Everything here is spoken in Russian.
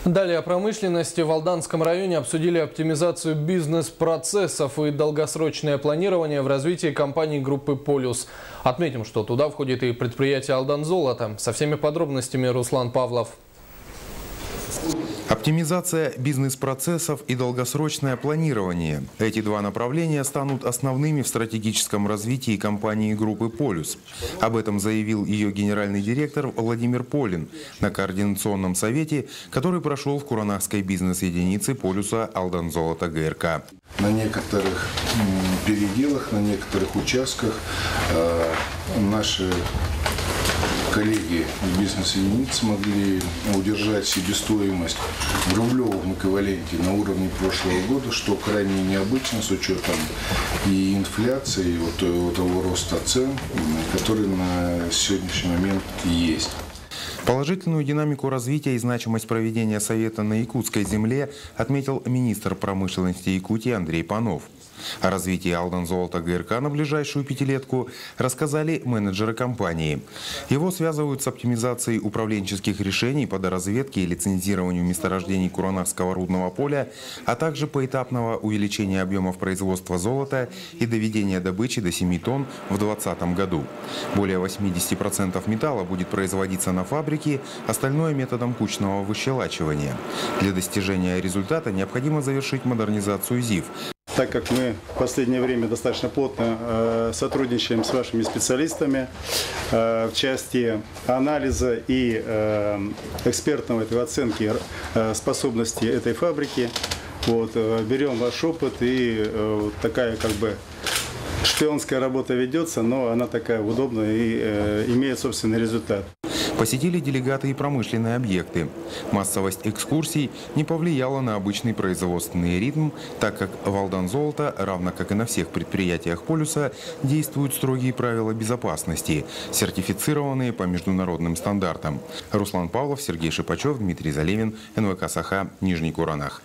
Далее о промышленности. В Алданском районе обсудили оптимизацию бизнес-процессов и долгосрочное планирование в развитии компании группы «Полюс». Отметим, что туда входит и предприятие «Алданзолото». Со всеми подробностями Руслан Павлов. Оптимизация бизнес-процессов и долгосрочное планирование. Эти два направления станут основными в стратегическом развитии компании группы «Полюс». Об этом заявил ее генеральный директор Владимир Полин на координационном совете, который прошел в Куранахской бизнес-единице «Полюса» Алданзолото ГРК. На некоторых переделах, на некоторых участках наши коллеги в бизнес-единице смогли удержать себестоимость в рублевом эквиваленте на уровне прошлого года, что крайне необычно с учетом и инфляции, и того роста цен, который на сегодняшний момент есть. Положительную динамику развития и значимость проведения совета на якутской земле отметил министр промышленности Якутии Андрей Панов. О развитии Алданзолото ГРК на ближайшую пятилетку рассказали менеджеры компании. Его связывают с оптимизацией управленческих решений по доразведке и лицензированию месторождений Куранахского рудного поля, а также поэтапного увеличения объемов производства золота и доведения добычи до 7 тонн в 2020 году. Более 80% металла будет производиться на фабрике, остальное методом кучного выщелачивания. Для достижения результата необходимо завершить модернизацию ЗИФ. Так как мы в последнее время достаточно плотно сотрудничаем с вашими специалистами в части анализа и экспертного оценки способностей этой фабрики, берем ваш опыт, и такая шпионская работа ведется, но она такая удобная и имеет собственный результат. Посетили делегаты и промышленные объекты. Массовость экскурсий не повлияла на обычный производственный ритм, так как в Алданзолото, равно как и на всех предприятиях «Полюса», действуют строгие правила безопасности, сертифицированные по международным стандартам. Руслан Павлов, Сергей Шипачев, Дмитрий Залевин, НВК «Саха», Нижний Куранах.